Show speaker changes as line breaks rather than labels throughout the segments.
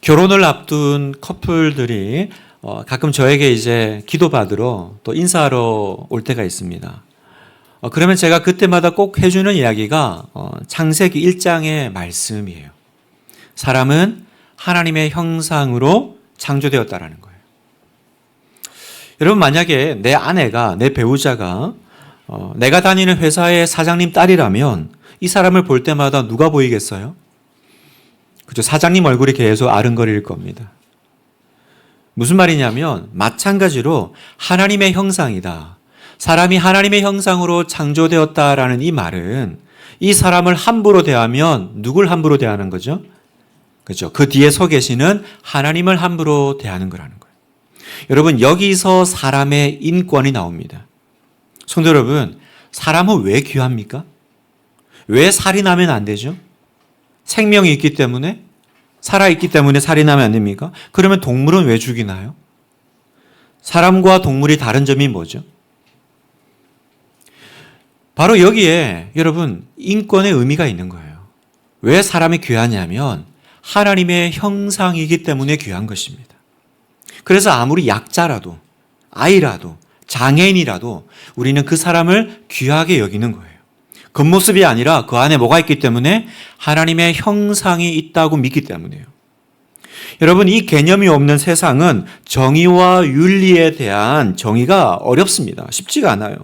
결혼을 앞둔 커플들이 가끔 저에게 이제 기도받으러 또 인사하러 올 때가 있습니다. 그러면 제가 그때마다 꼭 해주는 이야기가 창세기 1장의 말씀이에요. 사람은 하나님의 형상으로 창조되었다라는 거예요. 여러분, 만약에 내 아내가, 내 배우자가 내가 다니는 회사의 사장님 딸이라면 이 사람을 볼 때마다 누가 보이겠어요? 그죠? 사장님 얼굴이 계속 아른거릴 겁니다. 무슨 말이냐면 마찬가지로 하나님의 형상이다. 사람이 하나님의 형상으로 창조되었다라는 이 말은 이 사람을 함부로 대하면 누굴 함부로 대하는 거죠? 그죠? 그 뒤에 서 계시는 하나님을 함부로 대하는 거라는 거예요. 여러분, 여기서 사람의 인권이 나옵니다. 성도 여러분, 사람은 왜 귀합니까? 왜 살인하면 안 되죠? 생명이 있기 때문에, 살아있기 때문에 살인하면 안 됩니까? 그러면 동물은 왜 죽이나요? 사람과 동물이 다른 점이 뭐죠? 바로 여기에 여러분 인권의 의미가 있는 거예요. 왜 사람이 귀하냐면 하나님의 형상이기 때문에 귀한 것입니다. 그래서 아무리 약자라도, 아이라도, 장애인이라도 우리는 그 사람을 귀하게 여기는 거예요. 겉모습이 아니라 그 안에 뭐가 있기 때문에 하나님의 형상이 있다고 믿기 때문이에요. 여러분, 이 개념이 없는 세상은 정의와 윤리에 대한 정의가 어렵습니다. 쉽지가 않아요.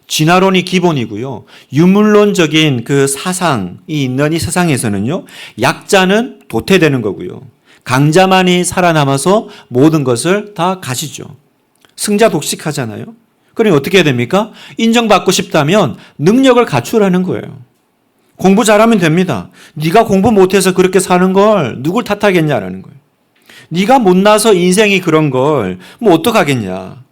진화론이 기본이고요. 유물론적인 그 사상이 있는 이 세상에서는요, 약자는 도태되는 거고요. 강자만이 살아남아서 모든 것을 다 가지죠. 승자 독식하잖아요. 그러니 어떻게 해야 됩니까? 인정받고 싶다면 능력을 갖추라는 거예요. 공부 잘하면 됩니다. 네가 공부 못해서 그렇게 사는 걸 누굴 탓하겠냐라는 거예요. 네가 못나서 인생이 그런 걸 뭐 어떡하겠냐.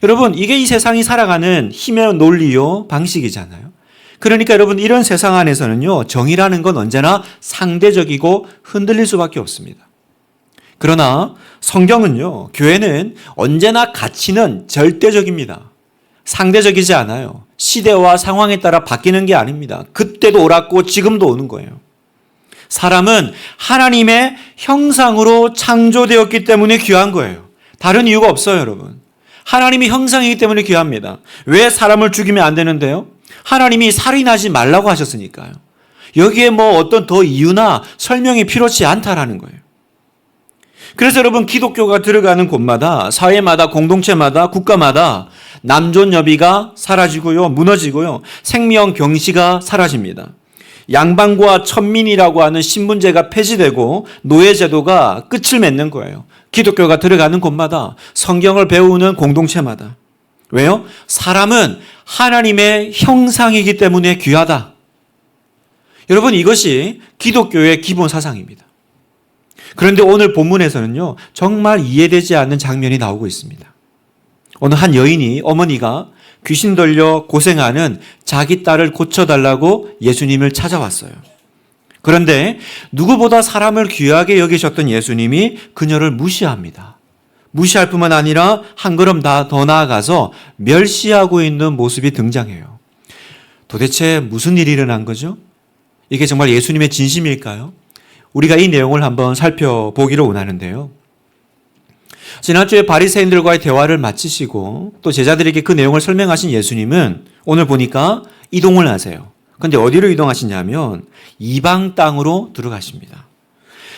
여러분, 이게 이 세상이 살아가는 힘의 논리요 방식이잖아요. 그러니까 여러분, 이런 세상 안에서는요, 정의라는 건 언제나 상대적이고 흔들릴 수밖에 없습니다. 그러나 성경은요, 교회는 언제나 가치는 절대적입니다. 상대적이지 않아요. 시대와 상황에 따라 바뀌는 게 아닙니다. 그때도 옳았고 지금도 오는 거예요. 사람은 하나님의 형상으로 창조되었기 때문에 귀한 거예요. 다른 이유가 없어요, 여러분. 하나님의 형상이기 때문에 귀합니다. 왜 사람을 죽이면 안 되는데요? 하나님이 살인하지 말라고 하셨으니까요. 여기에 뭐 어떤 더 이유나 설명이 필요치 않다라는 거예요. 그래서 여러분, 기독교가 들어가는 곳마다, 사회마다, 공동체마다, 국가마다 남존여비가 사라지고요, 무너지고요, 생명 경시가 사라집니다. 양반과 천민이라고 하는 신분제가 폐지되고 노예제도가 끝을 맺는 거예요. 기독교가 들어가는 곳마다, 성경을 배우는 공동체마다. 왜요? 사람은 하나님의 형상이기 때문에 귀하다. 여러분, 이것이 기독교의 기본 사상입니다. 그런데 오늘 본문에서는요, 정말 이해되지 않는 장면이 나오고 있습니다. 어느 한 여인이, 어머니가 귀신 들려 고생하는 자기 딸을 고쳐달라고 예수님을 찾아왔어요. 그런데 누구보다 사람을 귀하게 여기셨던 예수님이 그녀를 무시합니다. 무시할 뿐만 아니라 한 걸음 더 나아가서 멸시하고 있는 모습이 등장해요. 도대체 무슨 일이 일어난 거죠? 이게 정말 예수님의 진심일까요? 우리가 이 내용을 한번 살펴보기를 원하는데요. 지난주에 바리새인들과의 대화를 마치시고 또 제자들에게 그 내용을 설명하신 예수님은 오늘 보니까 이동을 하세요. 그런데 어디로 이동하시냐면 이방 땅으로 들어가십니다.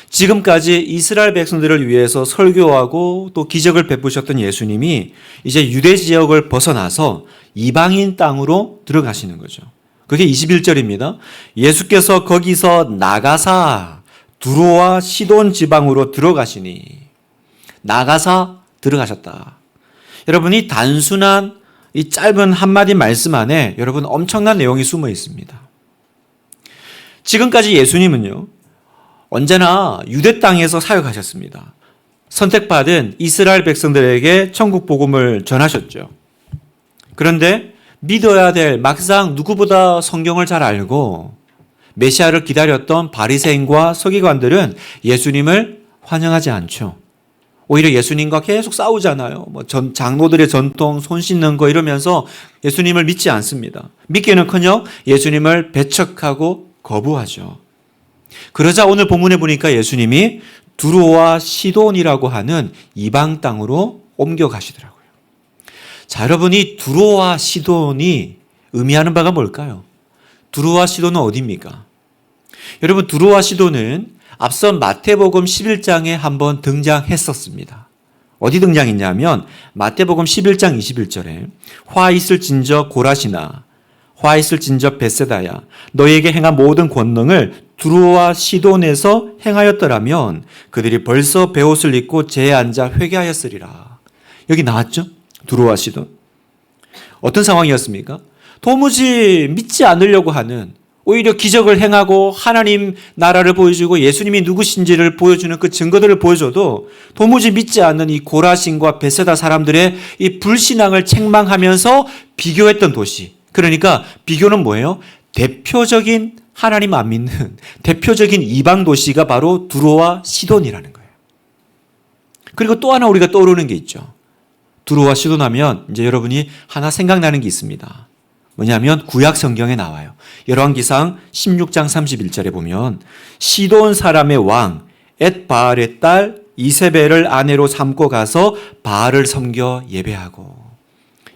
지금까지 이스라엘 백성들을 위해서 설교하고 또 기적을 베푸셨던 예수님이 이제 유대 지역을 벗어나서 이방인 땅으로 들어가시는 거죠. 그게 21절입니다. 예수께서 거기서 나가사 두로와 시돈 지방으로 들어가시니, 나가사 들어가셨다. 여러분, 이 단순한 이 짧은 한마디 말씀 안에 여러분 엄청난 내용이 숨어 있습니다. 지금까지 예수님은요, 언제나 유대 땅에서 사역하셨습니다. 선택받은 이스라엘 백성들에게 천국 복음을 전하셨죠. 그런데 믿어야 될, 막상 누구보다 성경을 잘 알고 메시아를 기다렸던 바리새인과 서기관들은 예수님을 환영하지 않죠. 오히려 예수님과 계속 싸우잖아요. 장로들의 전통, 손 씻는 거 이러면서 예수님을 믿지 않습니다. 믿기는커녕 예수님을 배척하고 거부하죠. 그러자 오늘 본문에 보니까 예수님이 두로와 시돈이라고 하는 이방 땅으로 옮겨가시더라고요. 자, 여러분, 이 두로와 시돈이 의미하는 바가 뭘까요? 두로와 시돈은 어디입니까? 여러분, 두로와 시돈은 앞선 마태복음 11장에 한번 등장했었습니다. 어디 등장했냐면 마태복음 11장 21절에 화 있을진저 고라시나 화 있을진저 벳세다야 너희에게 행한 모든 권능을 두로와 시돈에서 행하였더라면 그들이 벌써 베옷을 입고 제에 앉아 회개하였으리라. 여기 나왔죠? 두로와 시돈. 어떤 상황이었습니까? 도무지 믿지 않으려고 하는, 오히려 기적을 행하고 하나님 나라를 보여주고 예수님이 누구신지를 보여주는 그 증거들을 보여줘도 도무지 믿지 않는 이 고라신과 벳세다 사람들의 이 불신앙을 책망하면서 비교했던 도시. 그러니까 비교는 뭐예요? 대표적인 하나님 안 믿는 대표적인 이방 도시가 바로 두로와 시돈이라는 거예요. 그리고 또 하나 우리가 떠오르는 게 있죠. 두로와 시돈 하면 이제 여러분이 하나 생각나는 게 있습니다. 뭐냐면 구약 성경에 나와요. 열왕기상 16장 31절에 보면 시돈 사람의 왕 엣바알의 딸 이세벨을 아내로 삼고 가서 바알을 섬겨 예배하고.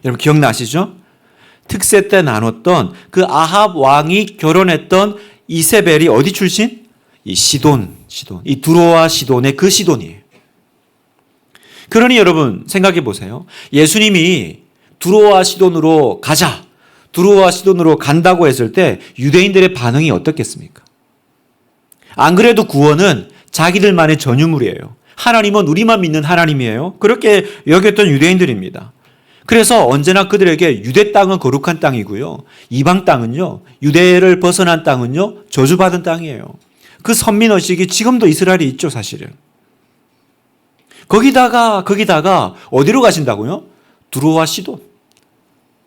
여러분 기억나시죠? 특세 때 나눴던 그 아합 왕이 결혼했던 이세벨이 어디 출신? 이 시돈. 이 두로와 시돈의 그 시돈이에요. 그러니 여러분 생각해 보세요. 예수님이 두로와 시돈으로 가자. 두로와 시돈으로 간다고 했을 때 유대인들의 반응이 어떻겠습니까? 안 그래도 구원은 자기들만의 전유물이에요. 하나님은 우리만 믿는 하나님이에요. 그렇게 여겼던 유대인들입니다. 그래서 언제나 그들에게 유대 땅은 거룩한 땅이고요. 이방 땅은요, 유대를 벗어난 땅은요, 저주받은 땅이에요. 그 선민의식이 지금도 이스라엘에 있죠, 사실은. 거기다가 어디로 가신다고요? 두로와 시돈.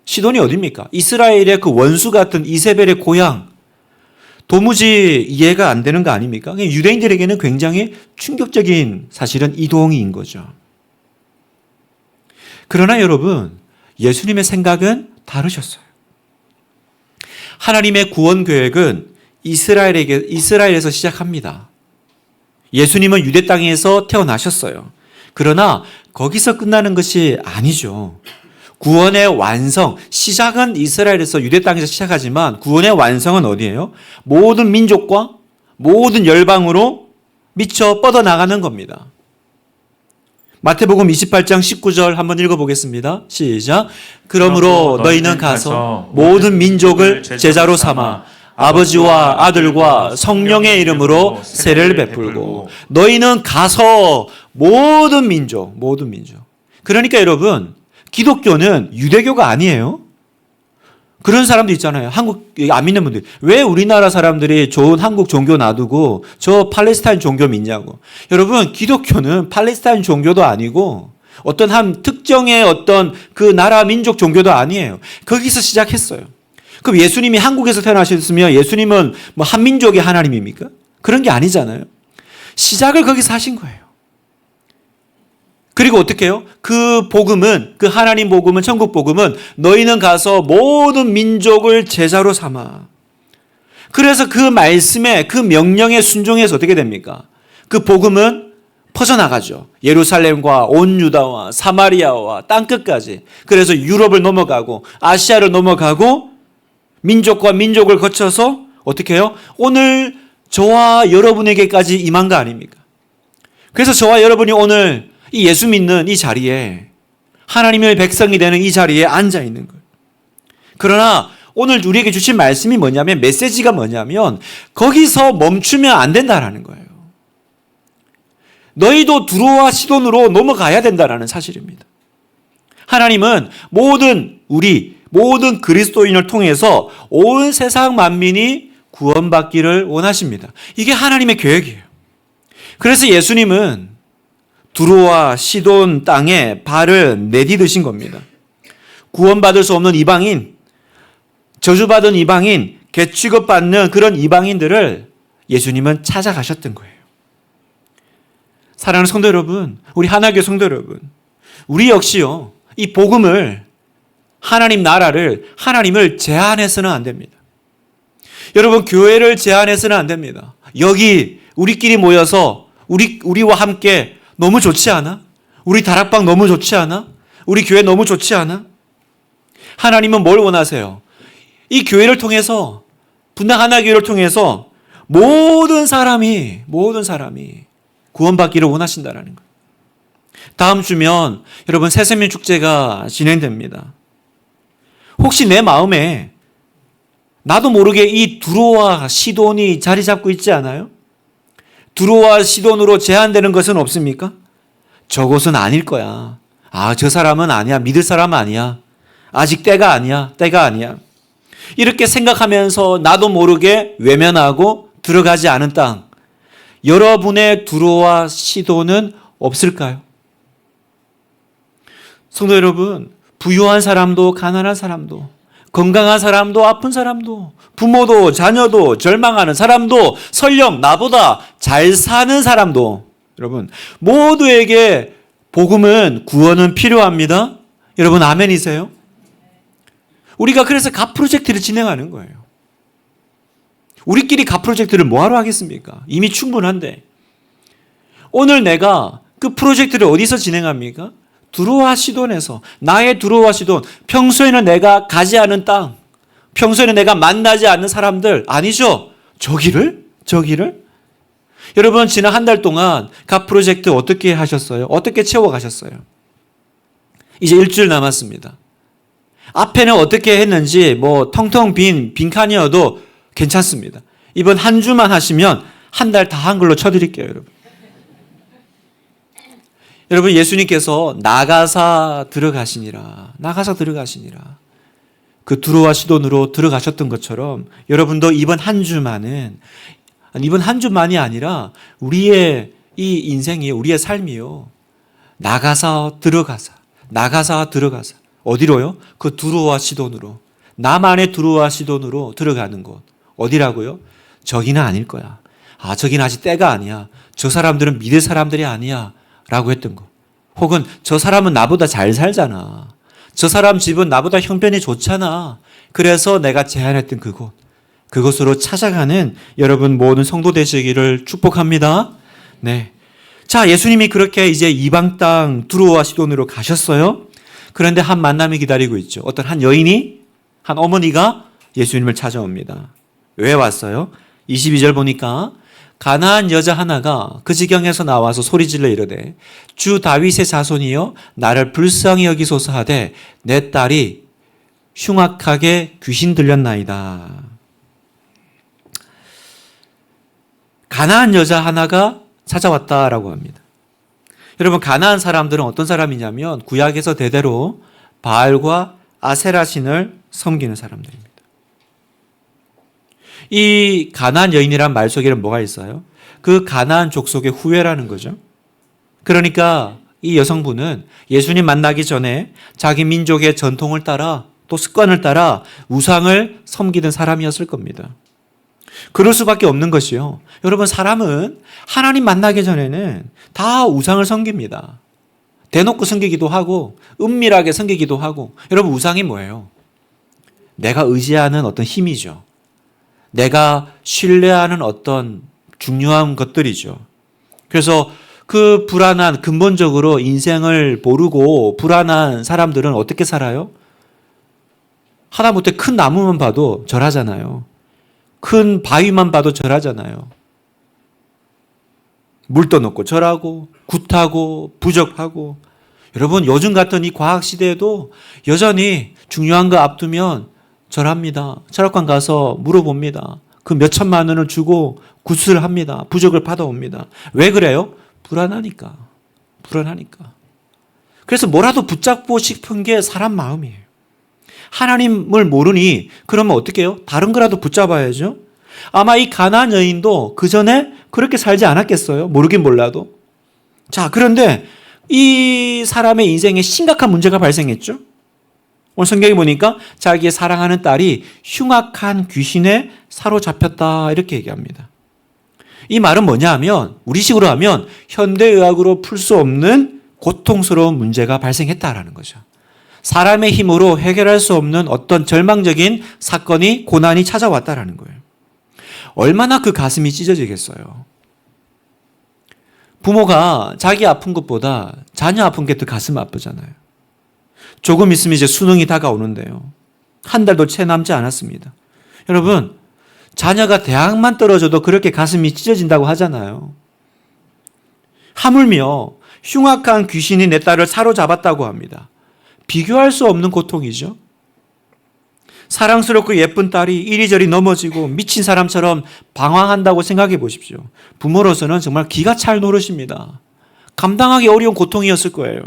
시돈이 어디입니까? 이스라엘의 그 원수 같은 이세벨의 고향. 도무지 이해가 안 되는 거 아닙니까? 유대인들에게는 굉장히 충격적인 사실은 이동인 거죠. 그러나 여러분, 예수님의 생각은 다르셨어요. 하나님의 구원 계획은 이스라엘에서 시작합니다. 예수님은 유대 땅에서 태어나셨어요. 그러나 거기서 끝나는 것이 아니죠. 구원의 완성, 시작은 이스라엘에서 유대 땅에서 시작하지만 구원의 완성은 어디예요? 모든 민족과 모든 열방으로 미쳐 뻗어나가는 겁니다. 마태복음 28장 19절 한번 읽어보겠습니다. 시작. 그러므로 너희는 가서 모든 민족을 제자로 삼아 아버지와 아들과 성령의 이름으로 세례를 베풀고 너희는 가서 모든 민족. 그러니까 여러분, 기독교는 유대교가 아니에요. 그런 사람도 있잖아요. 한국 안 믿는 분들. 왜 우리나라 사람들이 좋은 한국 종교 놔두고 저 팔레스타인 종교 믿냐고. 여러분, 기독교는 팔레스타인 종교도 아니고 어떤 한 특정의 어떤 그 나라 민족 종교도 아니에요. 거기서 시작했어요. 그럼 예수님이 한국에서 태어나셨으면 예수님은 뭐 한민족의 하나님입니까? 그런 게 아니잖아요. 시작을 거기서 하신 거예요. 그리고 어떻게 해요? 그 복음은, 그 하나님 복음은, 천국 복음은 너희는 가서 모든 민족을 제자로 삼아. 그래서 그 말씀에, 그 명령에 순종해서 어떻게 됩니까? 그 복음은 퍼져나가죠. 예루살렘과 온 유다와 사마리아와 땅끝까지. 그래서 유럽을 넘어가고 아시아를 넘어가고 민족과 민족을 거쳐서 어떻게 해요? 오늘 저와 여러분에게까지 임한 거 아닙니까? 그래서 저와 여러분이 오늘 이 예수 믿는 이 자리에, 하나님의 백성이 되는 이 자리에 앉아 있는 거예요. 그러나 오늘 우리에게 주신 말씀이 뭐냐면, 메시지가 뭐냐면 거기서 멈추면 안 된다라는 거예요. 너희도 두로와 시돈으로 넘어가야 된다라는 사실입니다. 하나님은 모든 그리스도인을 통해서 온 세상 만민이 구원받기를 원하십니다. 이게 하나님의 계획이에요. 그래서 예수님은 두로와 시돈 땅에 발을 내디드신 겁니다. 구원받을 수 없는 이방인, 저주받은 이방인, 개취급받는 그런 이방인들을 예수님은 찾아가셨던 거예요. 사랑하는 성도 여러분, 우리 하나교회 성도 여러분, 우리 역시요, 이 복음을, 하나님 나라를, 하나님을 제한해서는 안 됩니다. 여러분, 교회를 제한해서는 안 됩니다. 여기 우리끼리 모여서 우리와 함께 너무 좋지 않아? 우리 다락방 너무 좋지 않아? 우리 교회 너무 좋지 않아? 하나님은 뭘 원하세요? 이 교회를 통해서, 분당 하나교회를 통해서 모든 사람이 구원받기를 원하신다는 거예요. 다음 주면 여러분 새생명 축제가 진행됩니다. 혹시 내 마음에 나도 모르게 이 두로와 시돈이 자리 잡고 있지 않아요? 두로와 시돈으로 제한되는 것은 없습니까? 저것은 아닐 거야. 저 사람은 아니야. 믿을 사람은 아니야. 아직 때가 아니야. 이렇게 생각하면서 나도 모르게 외면하고 들어가지 않은 땅. 여러분의 두로와 시돈은 없을까요? 성도 여러분, 부유한 사람도 가난한 사람도, 건강한 사람도 아픈 사람도, 부모도 자녀도 절망하는 사람도, 설령 나보다 잘 사는 사람도, 여러분 모두에게 복음은, 구원은 필요합니다. 여러분 아멘이세요? 우리가 그래서 가 프로젝트를 진행하는 거예요. 우리끼리 가 프로젝트를 뭐하러 하겠습니까? 이미 충분한데. 오늘 내가 그 프로젝트를 어디서 진행합니까? 두로와 시돈에서. 나의 두로와 시돈. 평소에는 내가 가지 않은 땅, 평소에는 내가 만나지 않는 사람들, 아니죠? 저기를? 여러분 지난 한 달 동안 가 프로젝트 어떻게 하셨어요? 어떻게 채워가셨어요? 이제 일주일 남았습니다. 앞에는 어떻게 했는지 텅텅 빈칸이어도 괜찮습니다. 이번 한 주만 하시면 한 달 다 한글로 쳐드릴게요, 여러분. 여러분 예수님께서 나가사 들어가시니라. 그 두로와 시돈으로 들어가셨던 것처럼 여러분도 이번 한 주만이 아니라 우리의 이 인생이, 우리의 삶이요. 나가사 들어가사. 어디로요? 그 두로와 시돈으로. 나만의 두로와 시돈으로 들어가는 곳. 어디라고요? 저기는 아닐 거야. 저기는 아직 때가 아니야. 저 사람들은 믿을 사람들이 아니야. 라고 했던 거. 혹은 저 사람은 나보다 잘 살잖아. 저 사람 집은 나보다 형편이 좋잖아. 그래서 내가 제안했던 그곳. 그곳으로 찾아가는 여러분 모든 성도 되시기를 축복합니다. 네. 자, 예수님이 그렇게 이제 이방 땅 두로와 시돈으로 가셨어요. 그런데 한 만남이 기다리고 있죠. 어떤 한 어머니가 예수님을 찾아옵니다. 왜 왔어요? 22절 보니까 가나안 여자 하나가 그 지경에서 나와서 소리질러 이르되 주 다윗의 자손이여 나를 불쌍히 여기소서 하되 내 딸이 흉악하게 귀신 들렸나이다. 가나안 여자 하나가 찾아왔다라고 합니다. 여러분 가나안 사람들은 어떤 사람이냐면 구약에서 대대로 바알과 아세라 신을 섬기는 사람들입니다. 이 가나안 여인이란 말 속에는 뭐가 있어요? 그 가나안 족속의 후예라는 거죠. 그러니까 이 여성분은 예수님 만나기 전에 자기 민족의 전통을 따라 또 습관을 따라 우상을 섬기던 사람이었을 겁니다. 그럴 수밖에 없는 것이요. 여러분 사람은 하나님 만나기 전에는 다 우상을 섬깁니다. 대놓고 섬기기도 하고 은밀하게 섬기기도 하고. 여러분 우상이 뭐예요? 내가 의지하는 어떤 힘이죠. 내가 신뢰하는 어떤 중요한 것들이죠. 그래서 그 불안한, 근본적으로 인생을 모르고 불안한 사람들은 어떻게 살아요? 하다못해 큰 나무만 봐도 절하잖아요. 큰 바위만 봐도 절하잖아요. 물 떠놓고 절하고 굿하고 부적하고. 여러분 요즘 같은 이 과학시대에도 여전히 중요한 거 앞두면 절합니다. 철학관 가서 물어봅니다. 그 몇 천만 원을 주고 굿을 합니다. 부적을 받아옵니다. 왜 그래요? 불안하니까. 그래서 뭐라도 붙잡고 싶은 게 사람 마음이에요. 하나님을 모르니 그러면 어떻게 해요? 다른 거라도 붙잡아야죠. 아마 이 가나안 여인도 그 전에 그렇게 살지 않았겠어요? 모르긴 몰라도. 자, 그런데 이 사람의 인생에 심각한 문제가 발생했죠. 오늘 성경에 보니까 자기의 사랑하는 딸이 흉악한 귀신에 사로잡혔다 이렇게 얘기합니다. 이 말은 뭐냐 하면 우리식으로 하면 현대의학으로 풀 수 없는 고통스러운 문제가 발생했다라는 거죠. 사람의 힘으로 해결할 수 없는 어떤 절망적인 사건이, 고난이 찾아왔다라는 거예요. 얼마나 그 가슴이 찢어지겠어요. 부모가 자기 아픈 것보다 자녀 아픈 게 더 가슴 아프잖아요. 조금 있으면 이제 수능이 다가오는데요. 한 달도 채 남지 않았습니다. 여러분, 자녀가 대학만 떨어져도 그렇게 가슴이 찢어진다고 하잖아요. 하물며 흉악한 귀신이 내 딸을 사로잡았다고 합니다. 비교할 수 없는 고통이죠. 사랑스럽고 예쁜 딸이 이리저리 넘어지고 미친 사람처럼 방황한다고 생각해 보십시오. 부모로서는 정말 기가 찰 노릇입니다. 감당하기 어려운 고통이었을 거예요.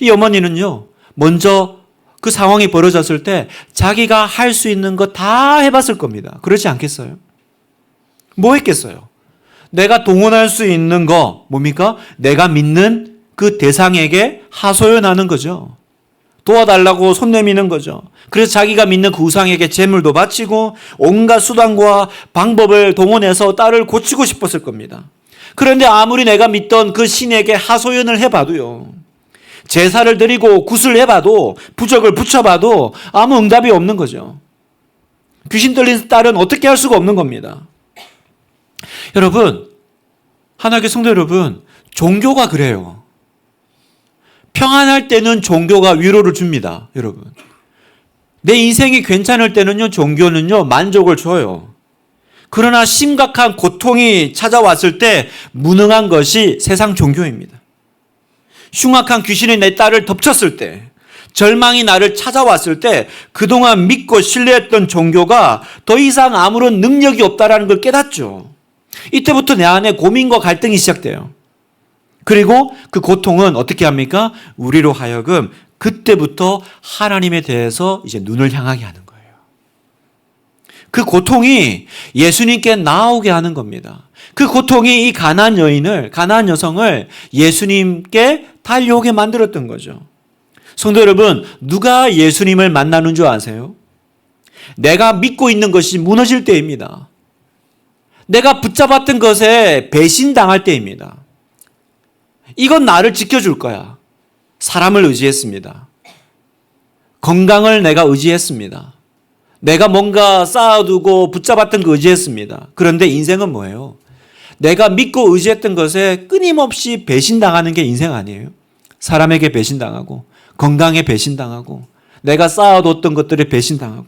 이 어머니는요, 먼저 그 상황이 벌어졌을 때 자기가 할 수 있는 거 다 해봤을 겁니다. 그렇지 않겠어요? 뭐 했겠어요? 내가 동원할 수 있는 거 뭡니까? 내가 믿는 그 대상에게 하소연하는 거죠. 도와달라고 손 내미는 거죠. 그래서 자기가 믿는 그 우상에게 제물도 바치고 온갖 수단과 방법을 동원해서 딸을 고치고 싶었을 겁니다. 그런데 아무리 내가 믿던 그 신에게 하소연을 해봐도요, 제사를 드리고 굿을 해봐도, 부적을 붙여봐도 아무 응답이 없는 거죠. 귀신 들린 딸은 어떻게 할 수가 없는 겁니다. 여러분, 하나님의 성도 여러분, 종교가 그래요. 평안할 때는 종교가 위로를 줍니다. 여러분, 내 인생이 괜찮을 때는요, 종교는요, 만족을 줘요. 그러나 심각한 고통이 찾아왔을 때 무능한 것이 세상 종교입니다. 흉악한 귀신이 내 딸을 덮쳤을 때, 절망이 나를 찾아왔을 때 그동안 믿고 신뢰했던 종교가 더 이상 아무런 능력이 없다는 걸 깨닫죠. 이때부터 내 안에 고민과 갈등이 시작돼요. 그리고 그 고통은 어떻게 합니까? 우리로 하여금 그때부터 하나님에 대해서 이제 눈을 향하게 하는 거예요. 그 고통이 예수님께 나오게 하는 겁니다. 그 고통이 이 가나안 여인을, 가나안 여성을 예수님께 달려오게 만들었던 거죠. 성도 여러분, 누가 예수님을 만나는 줄 아세요? 내가 믿고 있는 것이 무너질 때입니다. 내가 붙잡았던 것에 배신당할 때입니다. 이건 나를 지켜줄 거야. 사람을 의지했습니다. 건강을 내가 의지했습니다. 내가 뭔가 쌓아두고 붙잡았던 거 의지했습니다. 그런데 인생은 뭐예요? 내가 믿고 의지했던 것에 끊임없이 배신당하는 게 인생 아니에요? 사람에게 배신당하고, 건강에 배신당하고, 내가 쌓아뒀던 것들에 배신당하고.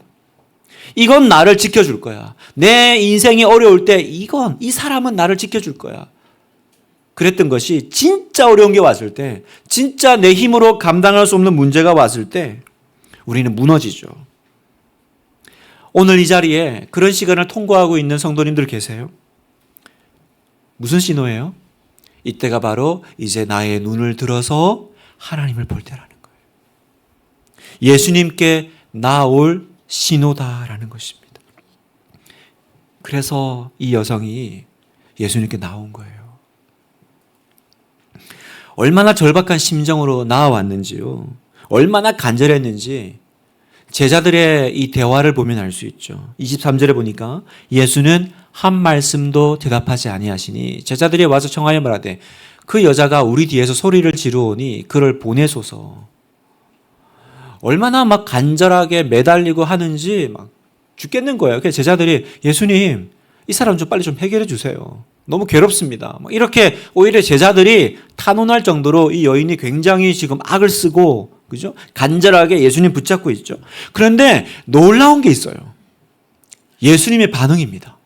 이건 나를 지켜줄 거야. 내 인생이 어려울 때 이 사람은 나를 지켜줄 거야. 그랬던 것이 진짜 어려운 게 왔을 때, 진짜 내 힘으로 감당할 수 없는 문제가 왔을 때 우리는 무너지죠. 오늘 이 자리에 그런 시간을 통과하고 있는 성도님들 계세요? 무슨 신호예요? 이때가 바로 이제 나의 눈을 들어서 하나님을 볼 때라는 거예요. 예수님께 나올 신호다라는 것입니다. 그래서 이 여성이 예수님께 나온 거예요. 얼마나 절박한 심정으로 나아왔는지요. 얼마나 간절했는지 제자들의 이 대화를 보면 알 수 있죠. 23절에 보니까 예수는 한 말씀도 대답하지 아니하시니 제자들이 와서 청하여 말하되 그 여자가 우리 뒤에서 소리를 지르오니 그를 보내소서. 얼마나 막 간절하게 매달리고 하는지 막 죽겠는 거예요. 그래서 제자들이 예수님, 이 사람 좀 빨리 좀 해결해 주세요. 너무 괴롭습니다. 막 이렇게 오히려 제자들이 탄원할 정도로 이 여인이 굉장히 지금 악을 쓰고, 그죠? 간절하게 예수님 붙잡고 있죠. 그런데 놀라운 게 있어요. 예수님의 반응입니다.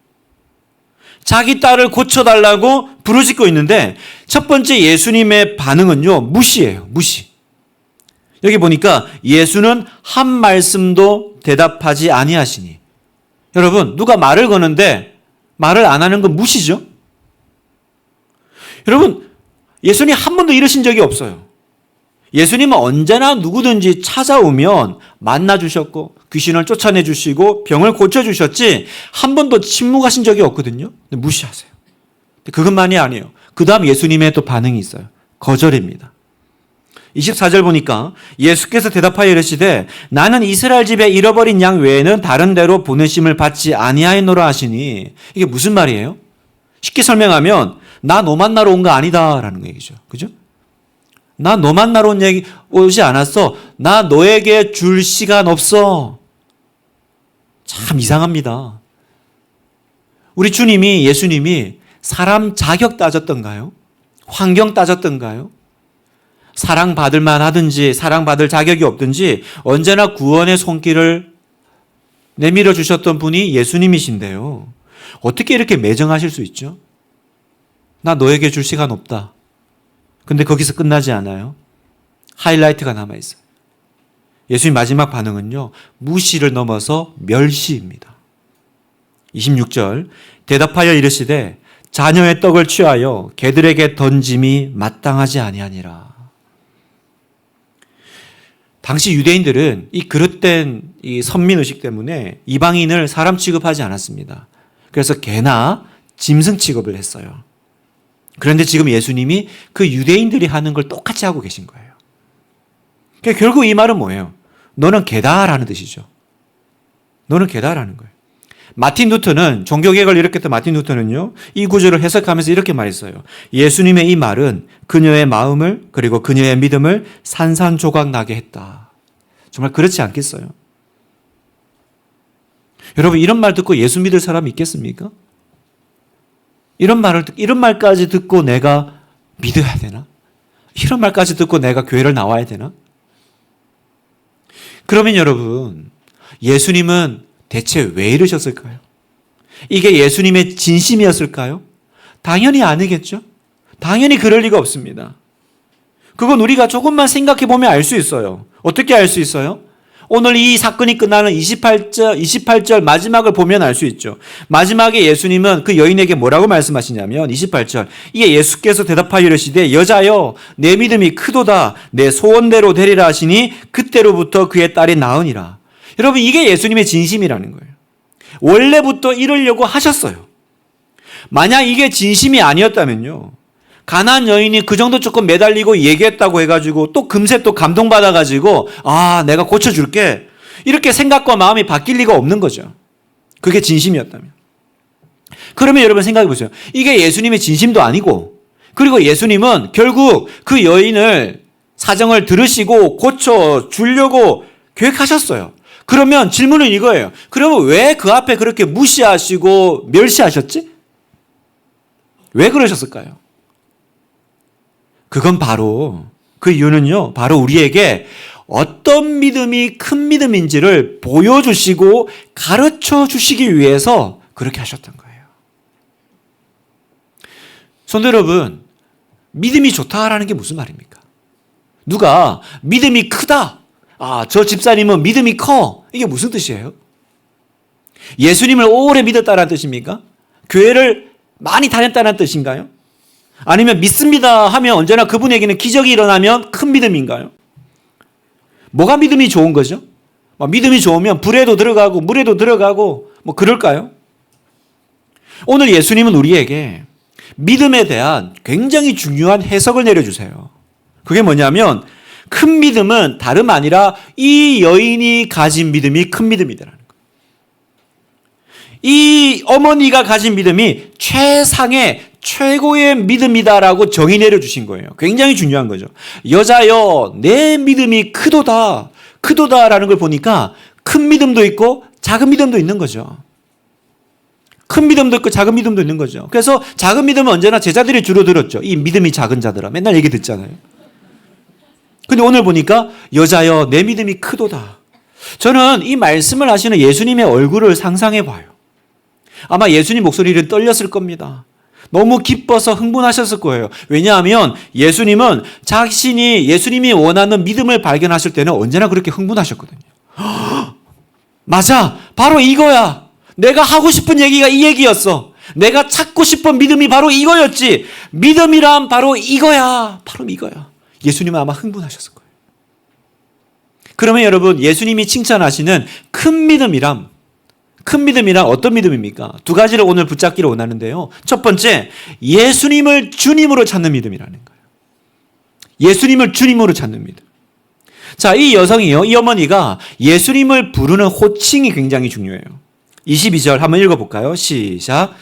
자기 딸을 고쳐달라고 부르짖고 있는데 첫 번째 예수님의 반응은요, 무시예요. 무시. 여기 보니까 예수는 한 말씀도 대답하지 아니하시니. 여러분, 누가 말을 거는데 말을 안 하는 건 무시죠? 여러분, 예수님 한 번도 이러신 적이 없어요. 예수님은 언제나 누구든지 찾아오면 만나주셨고 귀신을 쫓아내주시고 병을 고쳐주셨지 한 번도 침묵하신 적이 없거든요. 근데 무시하세요. 그것만이 아니에요. 그 다음 예수님의 또 반응이 있어요. 거절입니다. 24절 보니까 예수께서 대답하여 이르시되 나는 이스라엘 집에 잃어버린 양 외에는 다른 데로 보내심을 받지 아니하였노라 하시니, 이게 무슨 말이에요? 쉽게 설명하면 나 너 만나러 온 거 아니다라는 얘기죠. 그죠? 나 너 만나러 오지 않았어. 나 너에게 줄 시간 없어. 참 이상합니다. 우리 주님이, 예수님이 사람 자격 따졌던가요? 환경 따졌던가요? 사랑받을 만하든지 사랑받을 자격이 없든지 언제나 구원의 손길을 내밀어 주셨던 분이 예수님이신데요. 어떻게 이렇게 매정하실 수 있죠? 나 너에게 줄 시간 없다. 근데 거기서 끝나지 않아요. 하이라이트가 남아있어요. 예수님 마지막 반응은요, 무시를 넘어서 멸시입니다. 26절, 대답하여 이르시되 자녀의 떡을 취하여 개들에게 던짐이 마땅하지 아니하니라. 당시 유대인들은 이 그릇된 이 선민의식 때문에 이방인을 사람 취급하지 않았습니다. 그래서 개나 짐승 취급을 했어요. 그런데 지금 예수님이 그 유대인들이 하는 걸 똑같이 하고 계신 거예요. 그러니까 결국 이 말은 뭐예요? 너는 개다라는 뜻이죠. 너는 개다라는 거예요. 마틴 루터는, 종교개혁을 일으켰던 마틴 루터는요, 이 구절을 해석하면서 이렇게 말했어요. 예수님의 이 말은 그녀의 마음을, 그리고 그녀의 믿음을 산산조각 나게 했다. 정말 그렇지 않겠어요? 여러분, 이런 말 듣고 예수 믿을 사람이 있겠습니까? 이런 말까지 듣고 내가 믿어야 되나? 이런 말까지 듣고 내가 교회를 나와야 되나? 그러면 여러분, 예수님은 대체 왜 이러셨을까요? 이게 예수님의 진심이었을까요? 당연히 아니겠죠? 당연히 그럴 리가 없습니다. 그건 우리가 조금만 생각해 보면 알 수 있어요. 어떻게 알 수 있어요? 오늘 이 사건이 끝나는 28절 마지막을 보면 알 수 있죠. 마지막에 예수님은 그 여인에게 뭐라고 말씀하시냐면 28절, 이에 예수께서 대답하여 이르시되 여자여 내 믿음이 크도다 내 소원대로 되리라 하시니 그때로부터 그의 딸이 나으니라. 여러분, 이게 예수님의 진심이라는 거예요. 원래부터 이러려고 하셨어요. 만약 이게 진심이 아니었다면요, 가나안 여인이 그 정도 조금 매달리고 얘기했다고 해가지고 또 금세 또 감동받아가지고 내가 고쳐줄게, 이렇게 생각과 마음이 바뀔 리가 없는 거죠. 그게 진심이었다면. 그러면 여러분 생각해 보세요. 이게 예수님의 진심도 아니고, 그리고 예수님은 결국 그 여인을 사정을 들으시고 고쳐주려고 계획하셨어요. 그러면 질문은 이거예요. 그러면 왜 그 앞에 그렇게 무시하시고 멸시하셨지? 왜 그러셨을까요? 그건 바로, 그 이유는요, 바로 우리에게 어떤 믿음이 큰 믿음인지를 보여주시고 가르쳐 주시기 위해서 그렇게 하셨던 거예요. 성도 여러분, 믿음이 좋다라는 게 무슨 말입니까? 누가 믿음이 크다, 저 집사님은 믿음이 커, 이게 무슨 뜻이에요? 예수님을 오래 믿었다는 뜻입니까? 교회를 많이 다녔다는 뜻인가요? 아니면 믿습니다 하면 언제나 그분에게는 기적이 일어나면 큰 믿음인가요? 뭐가 믿음이 좋은 거죠? 믿음이 좋으면 불에도 들어가고 물에도 들어가고 뭐 그럴까요? 오늘 예수님은 우리에게 믿음에 대한 굉장히 중요한 해석을 내려주세요. 그게 뭐냐면, 큰 믿음은 다름 아니라 이 여인이 가진 믿음이 큰 믿음이다라는 거예요. 이 어머니가 가진 믿음이 최고의 믿음이다라고 정의 내려주신 거예요. 굉장히 중요한 거죠. 여자여 내 믿음이 크도다라는 걸 보니까 큰 믿음도 있고 작은 믿음도 있는 거죠. 큰 믿음도 있고 작은 믿음도 있는 거죠. 그래서 작은 믿음은 언제나 제자들이 주로 들었죠. 이 믿음이 작은 자들아, 맨날 얘기 듣잖아요. 근데 오늘 보니까 여자여 내 믿음이 크도다. 저는 이 말씀을 하시는 예수님의 얼굴을 상상해 봐요. 아마 예수님 목소리를 떨렸을 겁니다. 너무 기뻐서 흥분하셨을 거예요. 왜냐하면 예수님은 예수님이 원하는 믿음을 발견하실 때는 언제나 그렇게 흥분하셨거든요. 맞아, 바로 이거야. 내가 하고 싶은 얘기가 이 얘기였어. 내가 찾고 싶은 믿음이 바로 이거였지. 믿음이란 바로 이거야. 바로 이거야. 예수님은 아마 흥분하셨을 거예요. 그러면 여러분, 예수님이 칭찬하시는 큰 믿음이란 어떤 믿음입니까? 두 가지를 오늘 붙잡기를 원하는데요. 첫 번째, 예수님을 주님으로 찾는 믿음이라는 거예요. 예수님을 주님으로 찾는 믿음. 자, 이 여성이요, 이 어머니가 예수님을 부르는 호칭이 굉장히 중요해요. 22절 한번 읽어볼까요? 시작.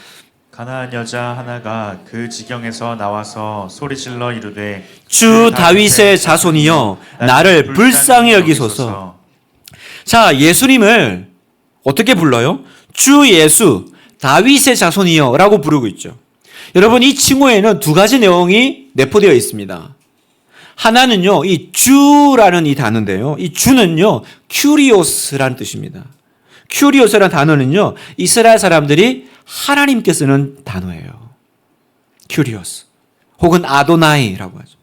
가나안 여자 하나가 그 지경에서 나와서 소리질러 이르되
주 다윗의 자손이여 나를 불쌍히 여기소서. 자, 예수님을 어떻게 불러요? 주 예수, 다윗의 자손이여 라고 부르고 있죠. 여러분, 이 칭호에는 두 가지 내용이 내포되어 있습니다. 하나는요, 이 주라는 이 단어인데요. 이 주는요, 큐리오스라는 뜻입니다. 큐리오스라는 단어는요, 이스라엘 사람들이 하나님께 쓰는 단어예요. 큐리오스. 혹은 아도나이라고 하죠.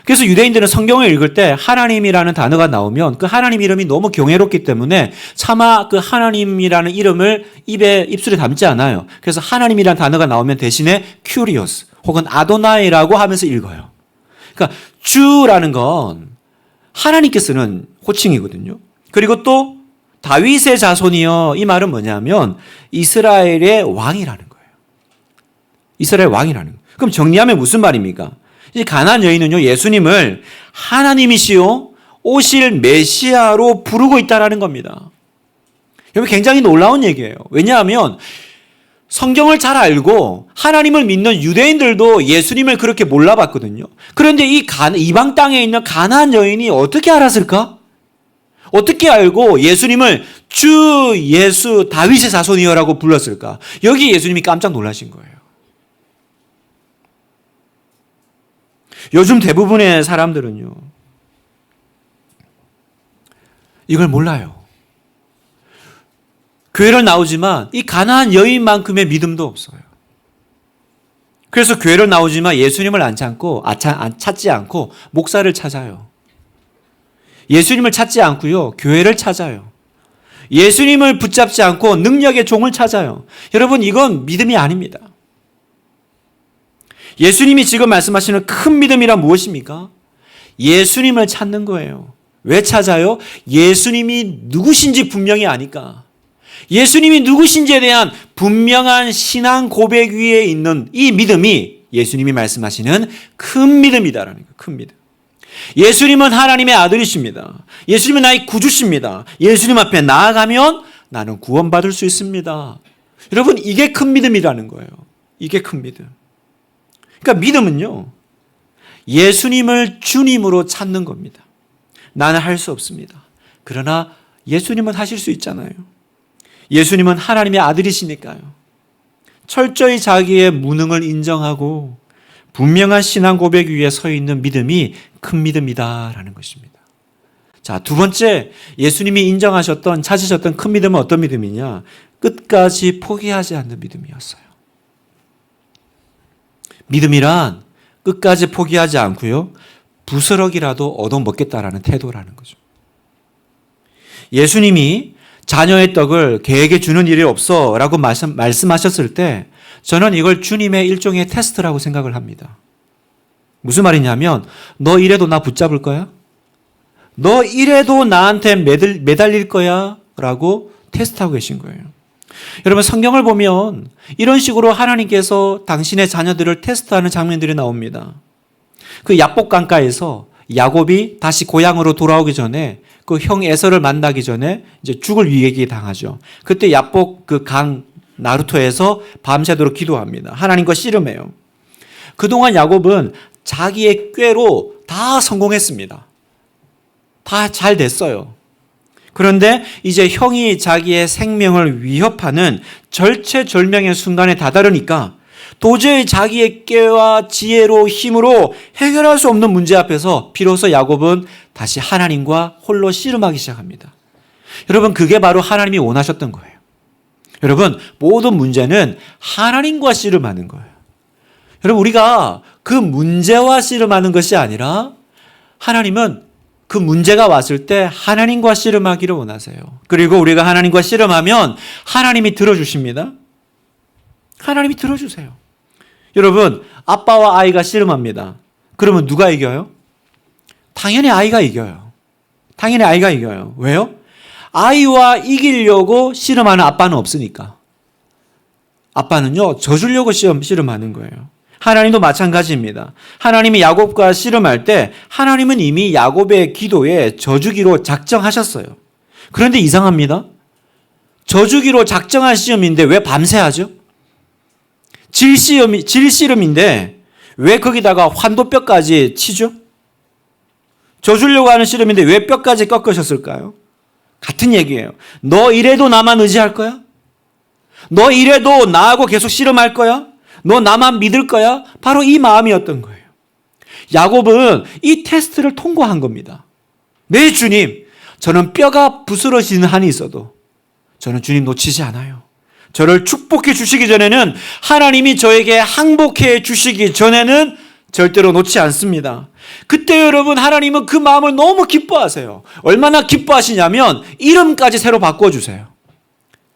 그래서 유대인들은 성경을 읽을 때 하나님이라는 단어가 나오면 그 하나님 이름이 너무 경외롭기 때문에 차마 그 하나님이라는 이름을 입술에 담지 않아요. 그래서 하나님이라는 단어가 나오면 대신에 큐리오스 혹은 아도나이라고 하면서 읽어요. 그러니까 주라는 건 하나님께 쓰는 호칭이거든요. 그리고 또 다윗의 자손이여, 이 말은 뭐냐면 이스라엘의 왕이라는 거예요. 이스라엘 왕이라는 거예요. 그럼 정리하면 무슨 말입니까? 이 가나안 여인은요, 예수님을 하나님이시요 오실 메시아로 부르고 있다라는 겁니다. 여러분, 굉장히 놀라운 얘기예요. 왜냐하면 성경을 잘 알고 하나님을 믿는 유대인들도 예수님을 그렇게 몰라봤거든요. 그런데 이 이방 땅에 있는 가나안 여인이 어떻게 알았을까? 어떻게 알고 예수님을 주 예수 다윗의 자손이여라고 불렀을까? 여기 예수님이 깜짝 놀라신 거예요. 요즘 대부분의 사람들은요, 이걸 몰라요. 교회를 나오지만 이 가나안 여인만큼의 믿음도 없어요. 그래서 교회를 나오지만 예수님을 안 찾지 않고 목사를 찾아요. 예수님을 찾지 않고요, 교회를 찾아요. 예수님을 붙잡지 않고 능력의 종을 찾아요. 여러분, 이건 믿음이 아닙니다. 예수님이 지금 말씀하시는 큰 믿음이란 무엇입니까? 예수님을 찾는 거예요. 왜 찾아요? 예수님이 누구신지 분명히 아니까. 예수님이 누구신지에 대한 분명한 신앙 고백 위에 있는 이 믿음이 예수님이 말씀하시는 큰 믿음이다라는 거예요. 큰 믿음. 예수님은 하나님의 아들이십니다. 예수님은 나의 구주십니다. 예수님 앞에 나아가면 나는 구원받을 수 있습니다. 여러분, 이게 큰 믿음이라는 거예요. 이게 큰 믿음. 그러니까 믿음은요, 예수님을 주님으로 찾는 겁니다. 나는 할 수 없습니다. 그러나 예수님은 하실 수 있잖아요. 예수님은 하나님의 아들이시니까요. 철저히 자기의 무능을 인정하고 분명한 신앙 고백 위에 서 있는 믿음이 큰 믿음이다라는 것입니다. 자, 두 번째, 예수님이 인정하셨던, 찾으셨던 큰 믿음은 어떤 믿음이냐? 끝까지 포기하지 않는 믿음이었어요. 믿음이란 끝까지 포기하지 않고요, 부스럭이라도 얻어먹겠다라는 태도라는 거죠. 예수님이 자녀의 떡을 개에게 주는 일이 없어 라고 말씀하셨을 때 저는 이걸 주님의 일종의 테스트라고 생각을 합니다. 무슨 말이냐면, 너 이래도 나 붙잡을 거야? 너 이래도 나한테 매달릴 거야? 라고 테스트하고 계신 거예요. 여러분, 성경을 보면 이런 식으로 하나님께서 당신의 자녀들을 테스트하는 장면들이 나옵니다. 그 야복 강가에서 야곱이 다시 고향으로 돌아오기 전에 그 형 에서를 만나기 전에 이제 죽을 위기에 당하죠. 그때 야복 그 강 나루토에서 밤새도록 기도합니다. 하나님과 씨름해요. 그동안 야곱은 자기의 꾀로 다 성공했습니다. 다 잘 됐어요. 그런데 이제 형이 자기의 생명을 위협하는 절체절명의 순간에 다다르니까 도저히 자기의 꾀와 지혜로 힘으로 해결할 수 없는 문제 앞에서 비로소 야곱은 다시 하나님과 홀로 씨름하기 시작합니다. 여러분, 그게 바로 하나님이 원하셨던 거예요. 여러분, 모든 문제는 하나님과 씨름하는 거예요. 여러분, 우리가 그 문제와 씨름하는 것이 아니라 하나님은 그 문제가 왔을 때 하나님과 씨름하기를 원하세요. 그리고 우리가 하나님과 씨름하면 하나님이 들어주십니다. 하나님이 들어주세요. 여러분, 아빠와 아이가 씨름합니다. 그러면 누가 이겨요? 당연히 아이가 이겨요. 당연히 아이가 이겨요. 왜요? 아이와 이기려고 씨름하는 아빠는 없으니까. 아빠는요, 져주려고 씨름하는 거예요. 하나님도 마찬가지입니다. 하나님이 야곱과 씨름할 때 하나님은 이미 야곱의 기도에 져주기로 작정하셨어요. 그런데 이상합니다. 져주기로 작정한 시험인데 왜 밤새 하죠? 질씨름인데 왜 거기다가 환도뼈까지 치죠? 져주려고 하는 씨름인데 왜 뼈까지 꺾으셨을까요? 같은 얘기예요. 너 이래도 나만 의지할 거야? 너 이래도 나하고 계속 씨름할 거야? 너 나만 믿을 거야? 바로 이 마음이었던 거예요. 야곱은 이 테스트를 통과한 겁니다. 네, 주님. 저는 뼈가 부스러지는 한이 있어도 저는 주님 놓치지 않아요. 저를 축복해 주시기 전에는, 하나님이 저에게 항복해 주시기 전에는 절대로 놓지 않습니다. 그때 여러분, 하나님은 그 마음을 너무 기뻐하세요. 얼마나 기뻐하시냐면 이름까지 새로 바꿔주세요.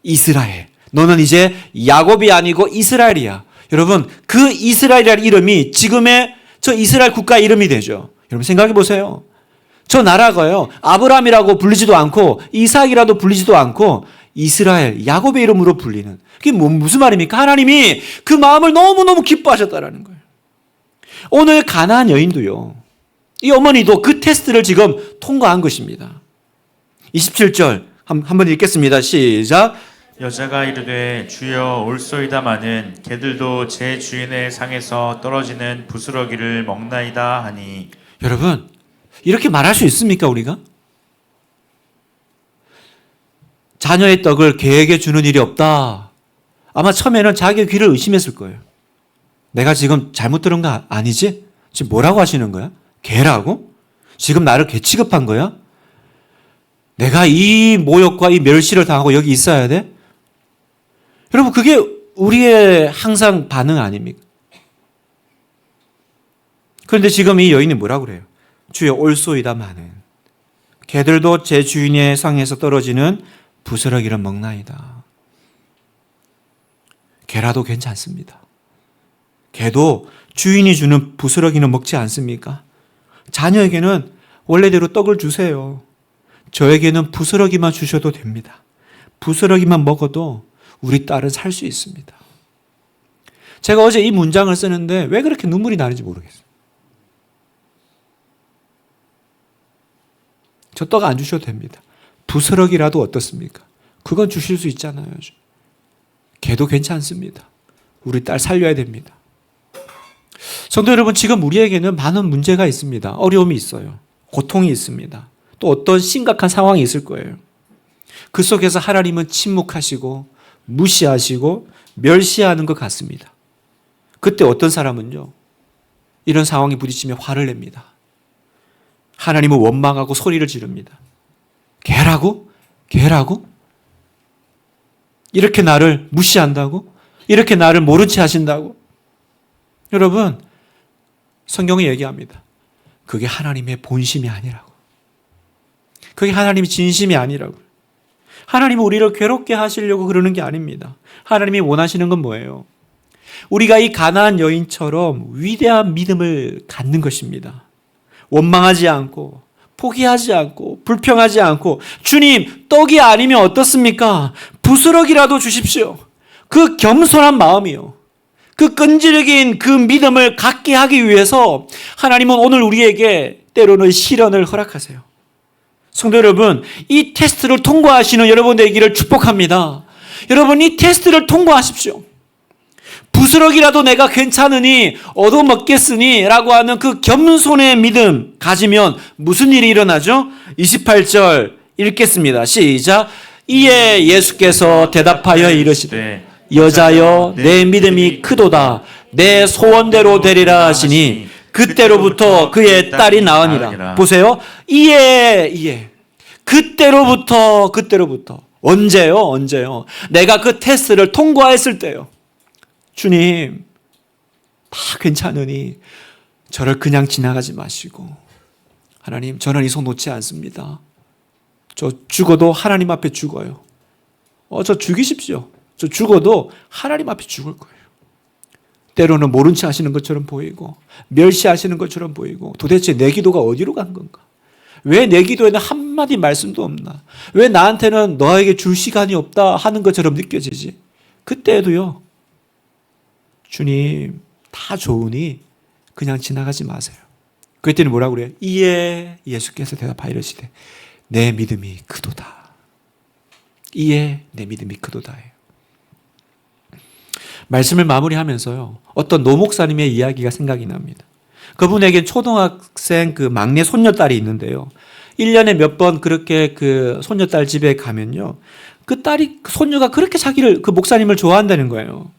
이스라엘. 너는 이제 야곱이 아니고 이스라엘이야. 여러분, 그 이스라엘이라는 이름이 지금의 저 이스라엘 국가 이름이 되죠. 여러분 생각해 보세요. 저 나라가요, 아브라함이라고 불리지도 않고 이삭이라도 불리지도 않고 이스라엘, 야곱의 이름으로 불리는, 그게 무슨 말입니까? 하나님이 그 마음을 너무너무 기뻐하셨다라는 거예요. 오늘 가나안 여인도요, 이 어머니도 그 테스트를 지금 통과한 것입니다. 27절 한번 읽겠습니다. 시작.
여자가 이르되 주여 올소이다마는 개들도 제 주인의 상에서 떨어지는 부스러기를 먹나이다 하니.
여러분, 이렇게 말할 수 있습니까, 우리가? 자녀의 떡을 개에게 주는 일이 없다. 아마 처음에는 자기의 귀를 의심했을 거예요. 내가 지금 잘못 들은 거 아니지? 지금 뭐라고 하시는 거야? 개라고? 지금 나를 개 취급한 거야? 내가 이 모욕과 이 멸시를 당하고 여기 있어야 돼? 여러분, 그게 우리의 항상 반응 아닙니까? 그런데 지금 이 여인이 뭐라고 그래요? 주여 올소이다마는 개들도 제 주인의 상에서 떨어지는 부스러기를 먹나이다. 개라도 괜찮습니다. 개도 주인이 주는 부스러기는 먹지 않습니까? 자녀에게는 원래대로 떡을 주세요. 저에게는 부스러기만 주셔도 됩니다. 부스러기만 먹어도 우리 딸은 살 수 있습니다. 제가 어제 이 문장을 쓰는데 왜 그렇게 눈물이 나는지 모르겠어요. 저 떡 안 주셔도 됩니다. 부스러기라도 어떻습니까? 그건 주실 수 있잖아요. 개도 괜찮습니다. 우리 딸 살려야 됩니다. 성도 여러분, 지금 우리에게는 많은 문제가 있습니다. 어려움이 있어요. 고통이 있습니다. 또 어떤 심각한 상황이 있을 거예요. 그 속에서 하나님은 침묵하시고 무시하시고 멸시하는 것 같습니다. 그때 어떤 사람은요, 이런 상황에 부딪히며 화를 냅니다. 하나님은 원망하고 소리를 지릅니다. 개라고? 개라고? 이렇게 나를 무시한다고? 이렇게 나를 모른 채 하신다고? 여러분, 성경이 얘기합니다. 그게 하나님의 본심이 아니라고. 그게 하나님의 진심이 아니라고. 하나님은 우리를 괴롭게 하시려고 그러는 게 아닙니다. 하나님이 원하시는 건 뭐예요? 우리가 이 가나안 여인처럼 위대한 믿음을 갖는 것입니다. 원망하지 않고, 포기하지 않고, 불평하지 않고, 주님, 떡이 아니면 어떻습니까? 부스러기라도 주십시오. 그 겸손한 마음이요, 그 끈질긴 그 믿음을 갖게 하기 위해서 하나님은 오늘 우리에게 때로는 시련을 허락하세요. 성도 여러분, 이 테스트를 통과하시는 여러분 되기를 축복합니다. 여러분, 이 테스트를 통과하십시오. 부스러기라도 내가 괜찮으니 얻어먹겠으니 라고 하는 그 겸손의 믿음 가지면 무슨 일이 일어나죠? 28절 읽겠습니다. 시작. 이에 예수께서 대답하여 이르시되 여자여 내 믿음이 크도다. 내 소원대로 되리라 하시니 그때로부터 그의 딸이 나으니라. 보세요. 이에 그때로부터 언제요? 내가 그 테스트를 통과했을 때요. 주님, 다 괜찮으니 저를 그냥 지나가지 마시고, 하나님, 저는 이 손 놓지 않습니다. 저 죽어도 하나님 앞에 죽어요. 저 죽이십시오. 저 죽어도 하나님 앞에 죽을 거예요. 때로는 모른 체 하시는 것처럼 보이고 멸시하시는 것처럼 보이고, 도대체 내 기도가 어디로 간 건가? 왜 내 기도에는 한마디 말씀도 없나? 왜 나한테는 너에게 줄 시간이 없다 하는 것처럼 느껴지지? 그때도요, 주님, 다 좋으니 그냥 지나가지 마세요. 그랬더니 뭐라고 그래요? 이에 예수께서 대답하여 이르시되 내 믿음이 크도다. 이에 내 믿음이 크도다예요. 말씀을 마무리하면서요, 어떤 노목사님의 이야기가 생각이 납니다. 그분에게 초등학생 그 막내 손녀딸이 있는데요, 1년에 몇 번 그렇게 그 손녀딸 집에 가면요, 그 딸이, 그 손녀가 그렇게 자기를, 그 목사님을 좋아한다는 거예요.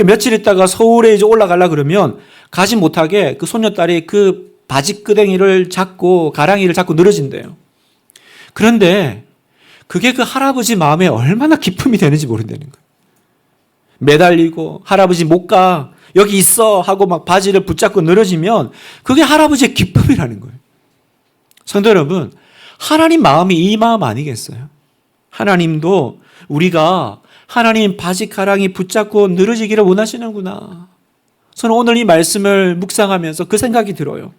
며칠 있다가 서울에 이제 올라가려 그러면 가지 못하게 그 손녀딸이 그 바지 끄댕이를 잡고, 가랑이를 잡고 늘어진대요. 그런데 그게 그 할아버지 마음에 얼마나 기쁨이 되는지 모른다는 거예요. 매달리고, 할아버지 못 가, 여기 있어 하고 막 바지를 붙잡고 늘어지면 그게 할아버지의 기쁨이라는 거예요. 성도 여러분, 하나님 마음이 이 마음 아니겠어요? 하나님도 우리가 하나님 바지 가랑이 붙잡고 늘어지기를 원하시는구나. 저는 오늘 이 말씀을 묵상하면서 그 생각이 들어요.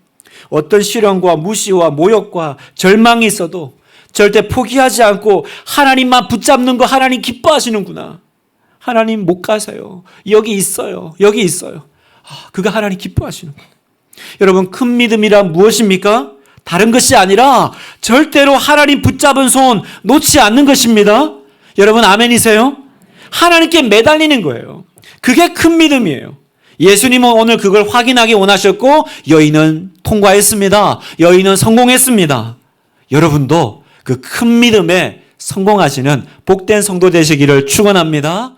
어떤 시련과 무시와 모욕과 절망이 있어도 절대 포기하지 않고 하나님만 붙잡는 거 하나님 기뻐하시는구나. 하나님 못 가세요. 여기 있어요. 여기 있어요. 그거 하나님 기뻐하시는구나. 여러분, 큰 믿음이란 무엇입니까? 다른 것이 아니라 절대로 하나님 붙잡은 손 놓지 않는 것입니다. 여러분, 아멘이세요? 하나님께 매달리는 거예요. 그게 큰 믿음이에요. 예수님은 오늘 그걸 확인하기 원하셨고 여인은 통과했습니다. 여인은 성공했습니다. 여러분도 그 큰 믿음에 성공하시는 복된 성도 되시기를 축원합니다.